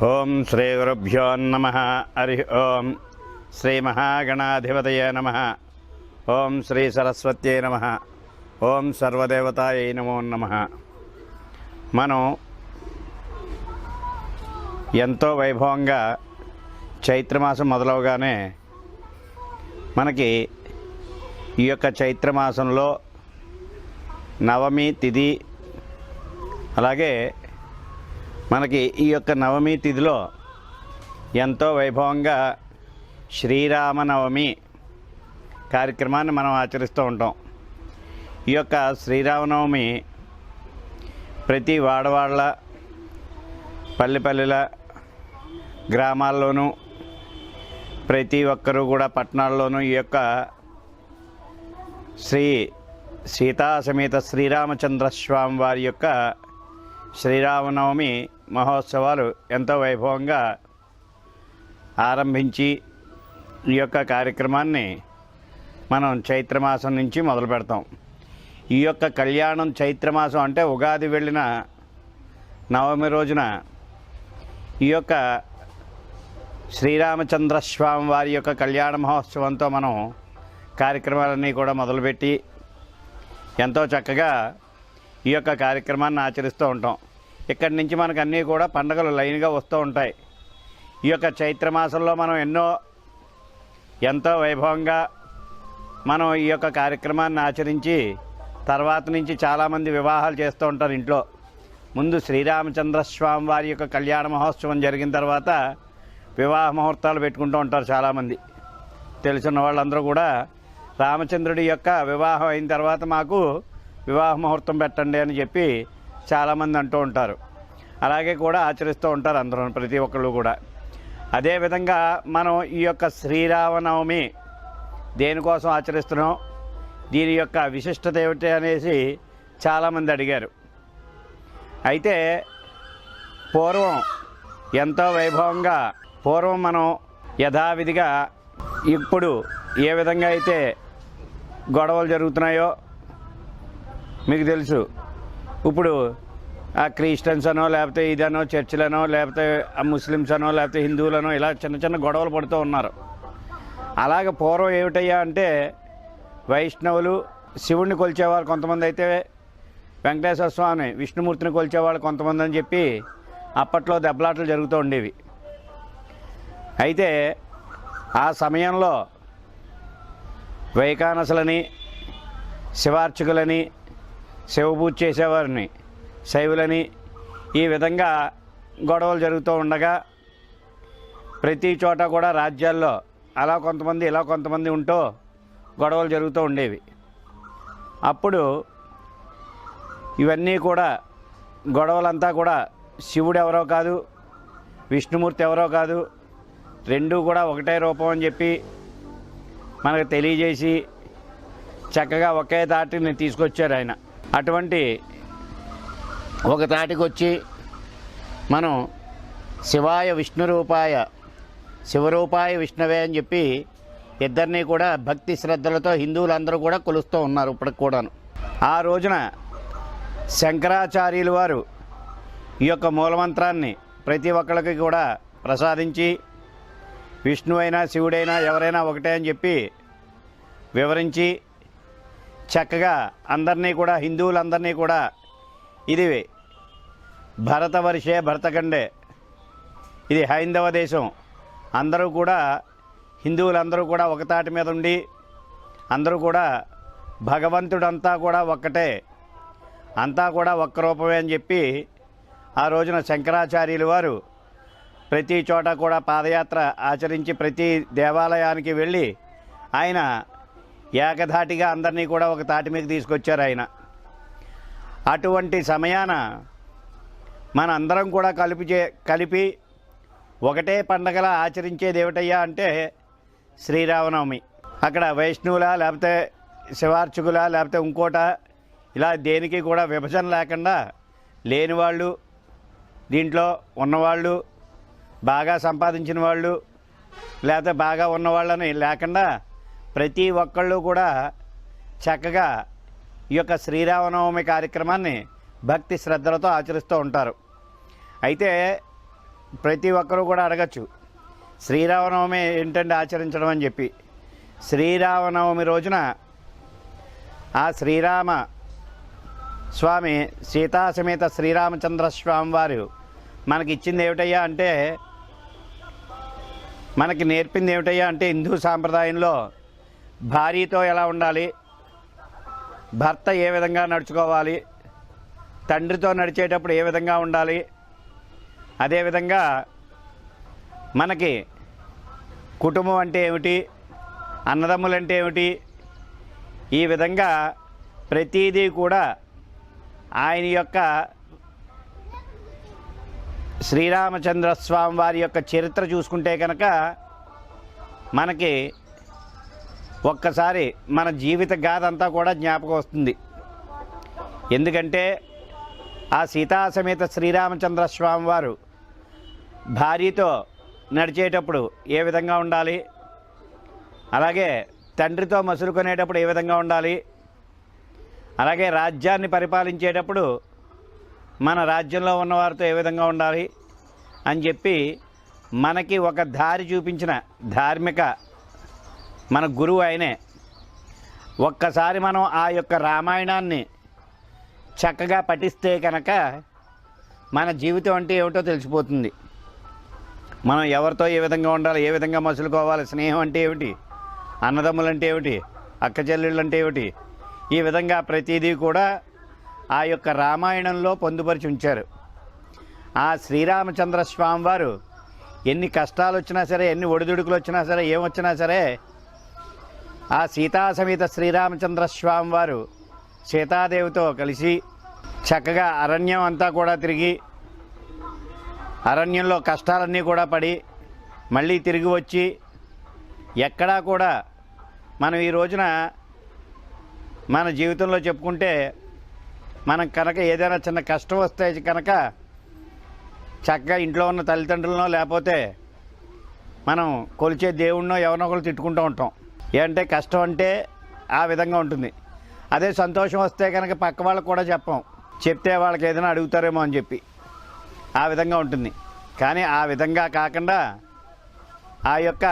ఓం శ్రీ గురుభ్యో నమః. హరి ఓం. శ్రీ మహాగణాధిపతయే నమః. ఓం శ్రీ సరస్వత్యై నమః. ఓం సర్వదేవతాయై నమో నమః. మనం ఎంతో వైభవంగా చైత్రమాసం మొదలవగానే మనకి ఈ యొక్క చైత్రమాసంలో నవమి తిథి, అలాగే మనకి ఈ యొక్క నవమి తిథిలో ఎంతో వైభవంగా శ్రీరామనవమి కార్యక్రమాన్ని మనం ఆచరిస్తూ ఉంటాం. ఈ యొక్క శ్రీరామనవమి ప్రతి వాడవాళ్ళ పల్లెపల్లెల గ్రామాల్లోనూ ప్రతి ఒక్కరూ కూడా పట్టణాల్లోనూ ఈ యొక్క శ్రీ సీతా సమేత శ్రీరామచంద్ర స్వామి వారి యొక్క శ్రీరామనవమి మహోత్సవాలు ఎంతో వైభవంగా ఆరంభించి ఈ యొక్క కార్యక్రమాన్ని మనం చైత్రమాసం నుంచి మొదలు పెడతాం. ఈ యొక్క కళ్యాణం చైత్రమాసం అంటే ఉగాది వెళ్ళిన నవమి రోజున ఈ యొక్క శ్రీరామచంద్ర స్వామి వారి యొక్క కళ్యాణ మహోత్సవంతో మనం కార్యక్రమాలన్నీ కూడా మొదలుపెట్టి ఎంతో చక్కగా ఈ యొక్క కార్యక్రమాన్ని ఆచరిస్తూ ఉంటాం. ఇక్కడి నుంచి మనకు అన్నీ కూడా పండుగలు లైన్గా వస్తూ ఉంటాయి. ఈ యొక్క చైత్రమాసంలో మనం ఎంతో వైభవంగా మనం ఈ యొక్క కార్యక్రమాన్ని ఆచరించి తర్వాత నుంచి చాలామంది వివాహాలు చేస్తూ ఉంటారు ఇంట్లో. ముందు శ్రీరామచంద్ర స్వామి వారి యొక్క కళ్యాణ మహోత్సవం జరిగిన తర్వాత వివాహ ముహూర్తాలు పెట్టుకుంటూ ఉంటారు చాలామంది. తెలుసున్న వాళ్ళందరూ కూడా రామచంద్రుడి యొక్క వివాహం అయిన తర్వాత మాకు వివాహ ముహూర్తం పెట్టండి అని చెప్పి చాలామంది అంటూ ఉంటారు. అలాగే కూడా ఆచరిస్తూ ఉంటారు అందరూ, ప్రతి ఒక్కళ్ళు కూడా. అదేవిధంగా మనం ఈ యొక్క శ్రీరామనవమి దేనికోసం ఆచరిస్తున్నాం, దీని యొక్క విశిష్టత ఏమిటి అనేసి చాలామంది అడిగారు. అయితే పూర్వం ఎంతో వైభవంగా మనం యథావిధిగా ఇప్పుడు ఏ విధంగా అయితే గొడవలు జరుగుతున్నాయో మీకు తెలుసు. ఇప్పుడు ఆ క్రిస్టియన్స్ అనో, లేకపోతే ఇదనో, చర్చిలనో, లేకపోతే ఆ ముస్లిమ్స్ అనో, లేకపోతే హిందువులనో ఇలా చిన్న చిన్న గొడవలు పడుతూ ఉన్నారు. అలాగే పూర్వం ఏమిటయ్యా అంటే వైష్ణవులు శివుడిని కొలిచేవారు కొంతమంది, అయితే వెంకటేశ్వర స్వామి విష్ణుమూర్తిని కొలిచేవాళ్ళు కొంతమంది అని చెప్పి అప్పట్లో దెబ్బలాటలు జరుగుతూ ఉండేవి. అయితే ఆ సమయంలో వైకానసులని, శివార్చకులని, శివపూజ చేసేవారిని శైవులని, ఈ విధంగా గొడవలు జరుగుతూ ఉండగా ప్రతి చోట కూడా రాజ్యాల్లో అలా కొంతమంది ఇలా కొంతమంది ఉంటూ గొడవలు జరుగుతూ ఉండేవి. అప్పుడు ఇవన్నీ కూడా గొడవలంతా కూడా శివుడు ఎవరో కాదు, విష్ణుమూర్తి ఎవరో కాదు, రెండూ కూడా ఒకటే రూపం అని చెప్పి మనకు తెలియజేసి చక్కగా ఒకే తాటిని తీసుకొచ్చారు ఆయన. అటువంటి ఒక తాటికి వచ్చి మనం శివాయ విష్ణురూపాయ శివరూపాయ విష్ణవే అని చెప్పి ఇద్దరినీ కూడా భక్తి శ్రద్ధలతో హిందువులందరూ కూడా కొలుస్తూ ఉన్నారు ఇప్పటికి కూడాను. ఆ రోజున శంకరాచార్యులు వారు ఈ యొక్క మూలమంత్రాన్ని ప్రతి ఒక్కరికి కూడా ప్రసాదించి విష్ణువైనా శివుడైనా ఎవరైనా ఒకటే అని చెప్పి వివరించి చక్కగా అందరినీ కూడా హిందువులందరినీ కూడా ఇది భరతవర్షే భరతఖండే, ఇది హైందవ దేశం, అందరూ కూడా హిందువులందరూ కూడా ఒక తాటి మీద ఉండి అందరూ కూడా భగవంతుడంతా కూడా ఒక్కటే, అంతా కూడా ఒక్క రూపమే అని చెప్పి ఆ రోజున శంకరాచార్యులు వారు ప్రతి చోట కూడా పాదయాత్ర ఆచరించి ప్రతి దేవాలయానికి వెళ్ళి ఆయన ఏకధాటిగా అందరినీ కూడా ఒక తాటి మీద తీసుకొచ్చారు ఆయన. అటువంటి సమయాన మన అందరం కూడా కలిపి ఒకటే పండగలా ఆచరించేది ఏమిటయ్యా అంటే శ్రీరామనవమి. అక్కడ వైష్ణవులా, లేకపోతే శివార్చకులా, లేకపోతే ఇంకోట, ఇలా దేనికి కూడా విభజన లేకుండా లేనివాళ్ళు, దీంట్లో ఉన్నవాళ్ళు, బాగా సంపాదించిన వాళ్ళు, లేకపోతే బాగా ఉన్నవాళ్ళని లేకుండా ప్రతి ఒక్కళ్ళు కూడా చక్కగా ఈ యొక్క శ్రీరామనవమి కార్యక్రమాన్ని భక్తి శ్రద్ధలతో ఆచరిస్తూ ఉంటారు. అయితే ప్రతి ఒక్కరూ కూడా అడగచ్చు, శ్రీరామనవమి ఏంటంటే ఆచరించడం అని చెప్పి. శ్రీరామనవమి రోజున ఆ శ్రీరామ స్వామి సీతాసమేత శ్రీరామచంద్ర స్వామి వారు మనకి ఇచ్చింది ఏమిటయ్యా అంటే, మనకి నేర్పింది ఏమిటయ్యా అంటే, హిందూ సాంప్రదాయంలో భార్యతో ఎలా ఉండాలి, భర్త ఏ విధంగా నడుచుకోవాలి, తండ్రితో నడిచేటప్పుడు ఏ విధంగా ఉండాలి, అదేవిధంగా మనకి కుటుంబం అంటే ఏమిటి, అన్నదమ్ములు అంటే ఏమిటి, ఈ విధంగా ప్రతిదీ కూడా ఆయన యొక్క శ్రీరామచంద్ర స్వామి వారి యొక్క చరిత్ర చూసుకుంటే కనుక మనకి ఒక్కసారి మన జీవిత గాథ అంతా కూడా జ్ఞాపకం వస్తుంది. ఎందుకంటే ఆ సీతాసమేత శ్రీరామచంద్ర స్వామి వారు భార్యతో నడిచేటప్పుడు ఏ విధంగా ఉండాలి, అలాగే తండ్రితో మసులుకునేటప్పుడు ఏ విధంగా ఉండాలి, అలాగే రాజ్యాన్ని పరిపాలించేటప్పుడు మన రాజ్యంలో ఉన్నవారితో ఏ విధంగా ఉండాలి అని చెప్పి మనకి ఒక దారి చూపించిన ధార్మిక మన గురువు ఆయనే. ఒక్కసారి మనం ఆ యొక్క రామాయణాన్ని చక్కగా పఠిస్తే కనుక మన జీవితం అంటే ఏమిటో తెలిసిపోతుంది. మనం ఎవరితో ఏ విధంగా ఉండాలి, ఏ విధంగా మసులుకోవాలి, స్నేహం అంటే ఏమిటి, అన్నదమ్ములు అంటే ఏమిటి, అక్క చెల్లెళ్ళు అంటే ఏమిటి, ఈ విధంగా ప్రతిదీ కూడా ఆ యొక్క రామాయణంలో పొందుపరిచి ఉంచారు. ఆ శ్రీరామచంద్ర స్వామి వారు ఎన్ని కష్టాలు వచ్చినా సరే, ఎన్ని ఒడిదుడుకులు వచ్చినా సరే, ఏమొచ్చినా సరే, ఆ సీతాసమేత శ్రీరామచంద్ర స్వామి వారు సీతాదేవితో కలిసి చక్కగా అరణ్యం అంతా కూడా తిరిగి, అరణ్యంలో కష్టాలన్నీ కూడా పడి మళ్ళీ తిరిగి వచ్చి, ఎక్కడా కూడా మనం ఈ రోజున మన జీవితంలో చెప్పుకుంటే, మనం కనుక ఏదైనా చిన్న కష్టం వస్తే కనుక చక్కగా ఇంట్లో ఉన్న తల్లిదండ్రులనో లేకపోతే మనం కొలిచే దేవుణ్ణో ఎవరినో ఒకరు తిట్టుకుంటూ ఉంటాం. ఏంటంటే కష్టం అంటే ఆ విధంగా ఉంటుంది. అదే సంతోషం వస్తే కనుక పక్క వాళ్ళకు కూడా చెప్పం, చెప్తే వాళ్ళకి ఏదైనా అడుగుతారేమో అని చెప్పి ఆ విధంగా ఉంటుంది. కానీ ఆ విధంగా కాకుండా ఆ యొక్క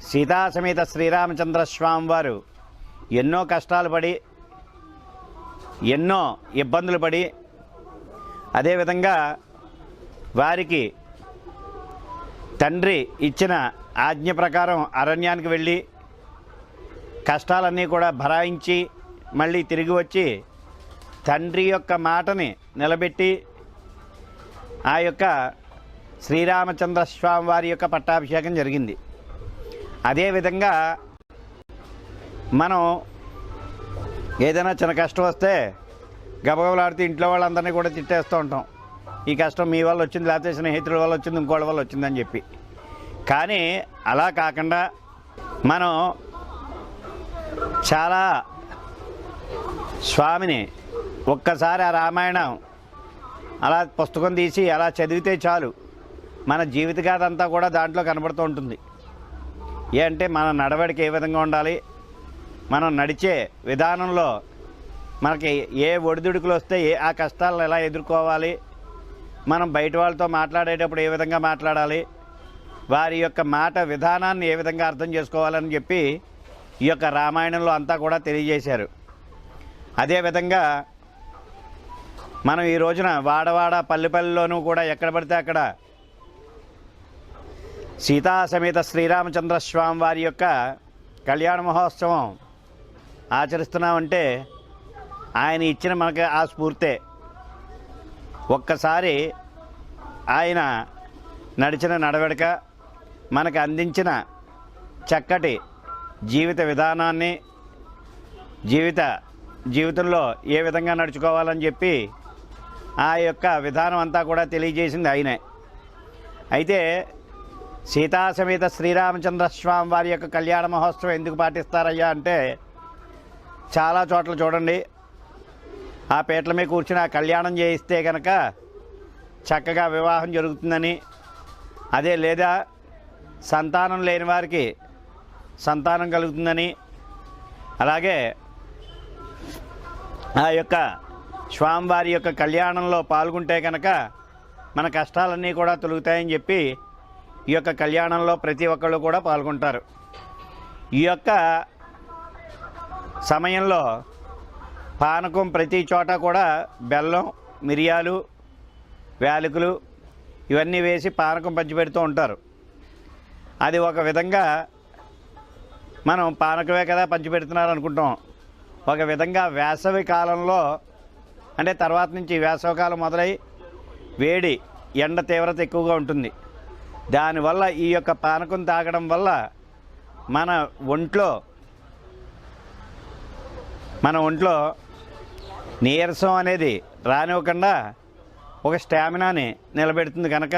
సీతాసమేత శ్రీరామచంద్ర స్వామి వారు ఎన్నో కష్టాలు పడి, ఎన్నో ఇబ్బందులు పడి, అదేవిధంగా వారికి తండ్రి ఇచ్చిన ఆజ్ఞ ప్రకారం అరణ్యానికి వెళ్ళి కష్టాలన్నీ కూడా భరాయించి మళ్ళీ తిరిగి వచ్చి తండ్రి యొక్క మాటని నిలబెట్టి ఆ యొక్క శ్రీరామచంద్ర స్వామి వారి యొక్క పట్టాభిషేకం జరిగింది. అదేవిధంగా మనం ఏదైనా చిన్న కష్టం వస్తే గబగబలాడుతూ ఇంట్లో వాళ్ళందరినీ కూడా తిట్టేస్తూ ఉంటాం, ఈ కష్టం మీ వల్ల వచ్చింది, లేకపోతే స్నేహితుల వల్ల వచ్చింది, ఇంకోళ్ళ వల్ల వచ్చిందని చెప్పి. కానీ అలా కాకుండా మనం చాలా స్వామిని ఒక్కసారి ఆ రామాయణం అలా పుస్తకం తీసి అలా చదివితే చాలు, మన జీవిత గాథ అంతా కూడా దాంట్లో కనబడుతూ ఉంటుంది. అంటే మన నడవడిక ఏ విధంగా ఉండాలి, మనం నడిచే విధానంలో మనకి ఏ ఒడిదుడుకులు వస్తే ఆ కష్టాలను ఎలా ఎదుర్కోవాలి, మనం బయట వాళ్ళతో మాట్లాడేటప్పుడు ఏ విధంగా మాట్లాడాలి, వారి యొక్క మాట విధానాన్ని ఏ విధంగా అర్థం చేసుకోవాలని చెప్పి ఈ యొక్క రామాయణంలో అంతా కూడా తెలియజేశారు. అదేవిధంగా మనం ఈ రోజున వాడవాడ పల్లెపల్లిలోనూ కూడా ఎక్కడ పడితే అక్కడ సీతాసమేత శ్రీరామచంద్ర స్వామి వారి యొక్క కళ్యాణ మహోత్సవం ఆచరిస్తున్నామంటే ఆయన ఇచ్చిన మనకి ఆ స్ఫూర్తే. ఒక్కసారి ఆయన నడిచిన నడవడిక, మనకు అందించిన చక్కటి జీవిత విధానాన్ని, జీవితంలో ఏ విధంగా నడుచుకోవాలని చెప్పి ఆ యొక్క విధానం అంతా కూడా తెలియజేసింది ఆయనే. అయితే సీతాసమేత శ్రీరామచంద్ర స్వామి వారి యొక్క కళ్యాణ మహోత్సవం ఎందుకు పాటిస్తారయ్యా అంటే, చాలా చోట్ల చూడండి, ఆ పీటల మీద కూర్చుని ఆ కళ్యాణం చేయిస్తే కనుక చక్కగా వివాహం జరుగుతుందని, అదే లేదా సంతానం లేని వారికి సంతానం కలుగుతుందని, అలాగే ఆ యొక్క స్వామివారి యొక్క కళ్యాణంలో పాల్గొంటే కనుక మన కష్టాలన్నీ కూడా తొలుగుతాయని చెప్పి ఈ యొక్క కళ్యాణంలో ప్రతి ఒక్కళ్ళు కూడా పాల్గొంటారు. ఈ యొక్క సమయంలో పానకం ప్రతి చోట కూడా బెల్లం, మిరియాలు, యాలకులు ఇవన్నీ వేసి పానకం పంచిపెడుతూ ఉంటారు. అది ఒక విధంగా మనం పానకమే కదా పంచిపెడుతున్నారు అనుకుంటాం. ఒక విధంగా వేసవి కాలంలో అంటే తర్వాత నుంచి వేసవికాలం మొదలై వేడి ఎండ తీవ్రత ఎక్కువగా ఉంటుంది. దానివల్ల ఈ యొక్క పానకం తాగడం వల్ల మన ఒంట్లో నీరసం అనేది రానివ్వకుండా ఒక స్టామినాని నిలబెడుతుంది కనుక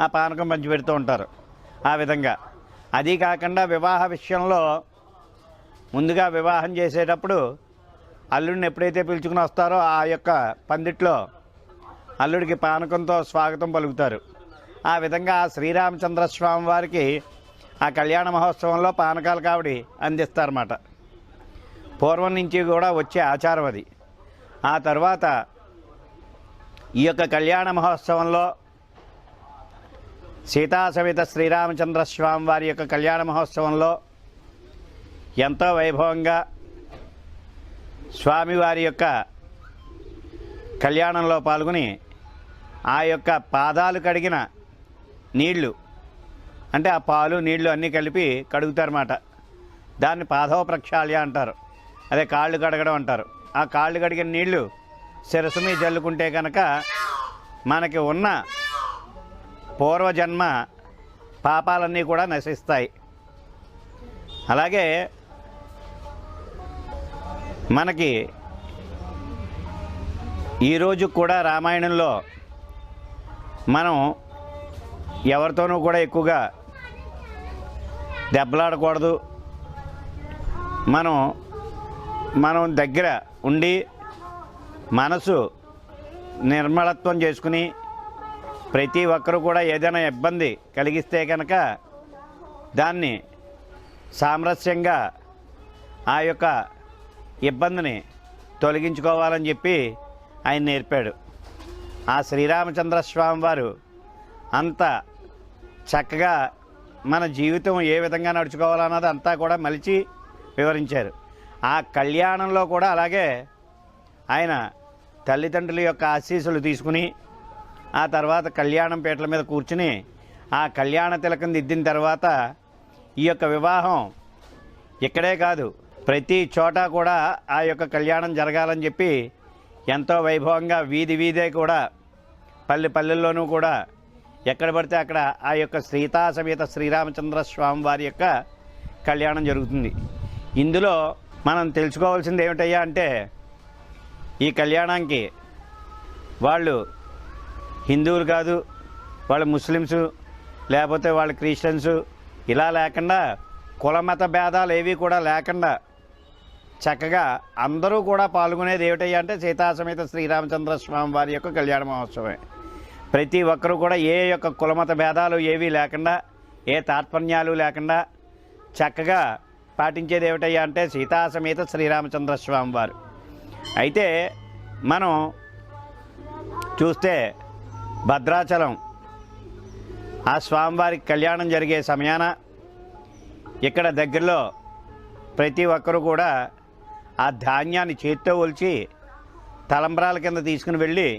ఆ పానకం పంచిపెడుతూ ఉంటారు. ఆ విధంగా అది కాకుండా వివాహ విషయంలో ముందుగా వివాహం చేసేటప్పుడు అల్లుడిని ఎప్పుడైతే పిలుచుకుని వస్తారో ఆ యొక్క పందిట్లో అల్లుడికి పానకంతో స్వాగతం పలుకుతారు. ఆ విధంగా శ్రీరామచంద్ర స్వామి వారికి ఆ కళ్యాణ మహోత్సవంలో పానకాలు కావడి అందిస్తారన్నమాట. పూర్వం నుంచి కూడా వచ్చే ఆచారం అది. ఆ తర్వాత ఈ యొక్క కళ్యాణ మహోత్సవంలో సీతా సమేత శ్రీరామచంద్ర స్వామి వారి యొక్క కళ్యాణ మహోత్సవంలో ఎంతో వైభవంగా స్వామివారి యొక్క కళ్యాణంలో పాల్గొని ఆ యొక్క పాదాలు కడిగిన నీళ్లు అంటే ఆ పాలు నీళ్లు అన్నీ కలిపి కడుగుతారన్నమాట. దాన్ని పాదవ ప్రక్షాళ్య అంటారు. అదే కాళ్ళు కడగడం అంటారు. ఆ కాళ్ళు కడిగిన నీళ్లు శిరస్సు మీద జల్లుకుంటే కనుక మనకి ఉన్న పూర్వజన్మ పాపాలన్నీ కూడా నశిస్తాయి. అలాగే మనకి ఈరోజు కూడా రామాయణంలో మనం ఎవరితోనూ కూడా ఎక్కువగా దెబ్బలాడకూడదు. మనం దగ్గర ఉండి మనసు నిర్మలత్వం చేసుకుని ప్రతి ఒక్కరూ కూడా ఏదైనా ఇబ్బంది కలిగిస్తే కనుక దాన్ని సామరస్యంగా ఆ యొక్క ఇబ్బందిని తొలగించుకోవాలని చెప్పి ఆయన నేర్పాడు. ఆ శ్రీరామచంద్ర స్వామి వారు అంత చక్కగా మన జీవితం ఏ విధంగా నడుచుకోవాలన్నది అంతా కూడా మలిచి వివరించారు. ఆ కళ్యాణంలో కూడా అలాగే ఆయన తల్లిదండ్రుల యొక్క ఆశీస్సులు తీసుకుని ఆ తర్వాత కళ్యాణం పీటల మీద కూర్చుని ఆ కళ్యాణ తిలకం దిద్దిన తర్వాత ఈ యొక్క వివాహం ఇక్కడే కాదు ప్రతి చోట కూడా ఆ యొక్క కళ్యాణం జరగాలని చెప్పి ఎంతో వైభవంగా వీధే కూడా పల్లెల్లోనూ కూడా ఎక్కడ పడితే అక్కడ ఆ యొక్క సీతా సమేత శ్రీరామచంద్ర స్వామి వారి యొక్క కళ్యాణం జరుగుతుంది. ఇందులో మనం తెలుసుకోవాల్సింది ఏమిటయ్యా అంటే ఈ కళ్యాణానికి వాళ్ళు హిందువులు కాదు, వాళ్ళు ముస్లిమ్సు లేకపోతే వాళ్ళు క్రిస్టియన్సు ఇలా లేకుండా కులమత భేదాలు ఏవి కూడా లేకుండా చక్కగా అందరూ కూడా పాల్గొనేది ఏమిటయ్యా అంటే సీతా సమేత శ్రీరామచంద్ర స్వామి వారి యొక్క కళ్యాణ మహోత్సవమే. ప్రతి ఒక్కరూ కూడా ఏ యొక్క కులమత భేదాలు ఏవీ లేకుండా ఏ తాత్పర్యాలు లేకుండా చక్కగా పాటించేది ఏమిటయ్యా అంటే సీతా సమేత శ్రీరామచంద్ర స్వామి వారు. అయితే మనం చూస్తే భద్రాచలం ఆ స్వామివారికి కళ్యాణం జరిగే సమయాన ఇక్కడ దగ్గరలో ప్రతి ఒక్కరూ కూడా ఆ ధాన్యాన్ని చేత్తో ఒలిచి తలంబ్రాల కింద తీసుకుని వెళ్ళి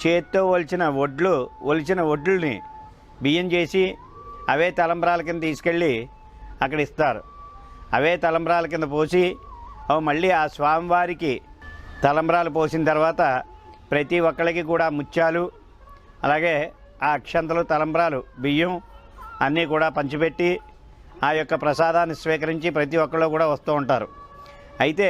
చేత్తో ఒలిచిన వడ్లని బియ్యం చేసి అవే తలంబ్రాల కింద తీసుకెళ్ళి అక్కడ ఇస్తారు. అవే తలంబ్రాల కింద పోసి అవి మళ్ళీ ఆ స్వామివారికి తలంబ్రాలు పోసిన తర్వాత ప్రతి ఒక్కరికి కూడా ముత్యాలు అలాగే ఆ అక్షంతలు తలంబ్రాలు బియ్యం అన్నీ కూడా పంచిపెట్టి ఆ యొక్క ప్రసాదాన్ని స్వీకరించి ప్రతి ఒక్కళ్ళు కూడా వస్తూ ఉంటారు. అయితే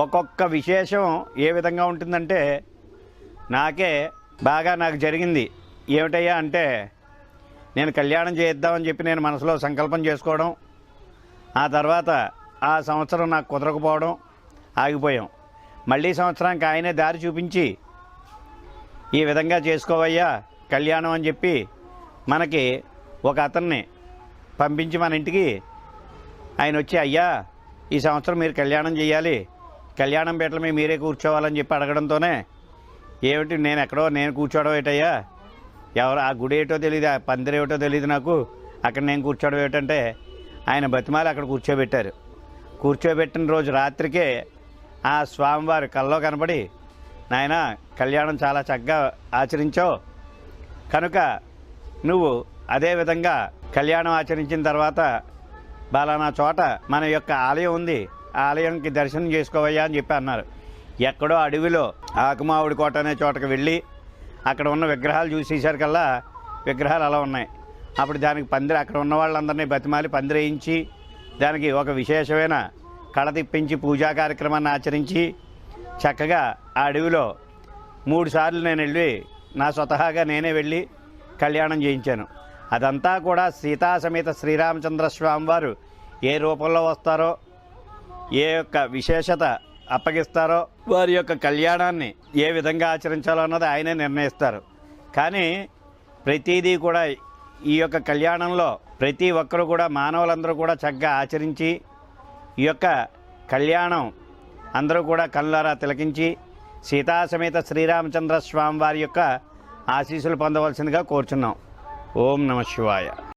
ఒక్కొక్క విశేషం ఏ విధంగా ఉంటుందంటే నాకు జరిగింది ఏమిటయ్యా అంటే నేను కళ్యాణం చేద్దామని చెప్పి నేను మనసులో సంకల్పం చేసుకోవడం, ఆ తర్వాత ఆ సంవత్సరం నాకు కుదరకపోవడం, ఆగిపోయాం. మళ్ళీ సంవత్సరానికి ఆయనే దారి చూపించి ఈ విధంగా చేసుకోవయ్యా కళ్యాణం అని చెప్పి మనకి ఒక అతన్ని పంపించి మన ఇంటికి ఆయన వచ్చి అయ్యా ఈ సంవత్సరం మీరు కళ్యాణం చేయాలి, కళ్యాణం పీటల మీద మీరే కూర్చోవాలని చెప్పి అడగడంతోనే ఏమిటి నేను కూర్చోవడం ఏంటయ్యా ఎవరు ఆ గుడి ఏటో తెలియదు, ఆ పందిరి ఏటో తెలియదు నాకు. అక్కడ నేను కూర్చోవడం ఏమిటంటే ఆయన బతిమాలి అక్కడ కూర్చోబెట్టారు. కూర్చోబెట్టిన రోజు రాత్రికే ఆ స్వామివారి కల్లో కనబడి, నాయన కళ్యాణం చాలా చక్కగా ఆచరించావు కనుక నువ్వు అదేవిధంగా కళ్యాణం ఆచరించిన తర్వాత బాలానా చోట మన యొక్క ఆలయం ఉంది, ఆ ఆలయంకి దర్శనం చేసుకోవయ్యా అని చెప్పి అన్నారు. ఎక్కడో అడవిలో ఆకుమావుడి కోట అనే చోటకి వెళ్ళి అక్కడ ఉన్న విగ్రహాలు చూసేసరికల్లా విగ్రహాలు అలా ఉన్నాయి. అప్పుడు దానికి పందిరి, అక్కడ ఉన్న వాళ్ళందరినీ బతిమాలి పందిరేయించి దానికి ఒక విశేషమైన కళ తిప్పించి పూజా కార్యక్రమాన్ని ఆచరించి చక్కగా ఆ అడవిలో 3 సార్లు నేను వెళ్ళి నా స్వతహాగా నేనే వెళ్ళి కళ్యాణం చేయించాను. అదంతా కూడా సీతా సమేత శ్రీరామచంద్ర స్వామి వారు ఏ రూపంలో వస్తారో, ఏ యొక్క విశేషత అప్పగిస్తారో, వారి యొక్క కళ్యాణాన్ని ఏ విధంగా ఆచరించాలో అన్నది ఆయనే నిర్ణయిస్తారు. కానీ ప్రతిదీ కూడా ఈ యొక్క కళ్యాణంలో ప్రతి ఒక్కరు కూడా మానవులందరూ కూడా చక్కగా ఆచరించి ఈ యొక్క కళ్యాణం అందరూ కూడా కళ్ళారా తిలకించి సీతా సమేత శ్రీరామచంద్ర స్వామి వారి యొక్క ఆశీస్సులు పొందవలసిందిగా కోరుచున్నాం. ఓం నమః శివాయ.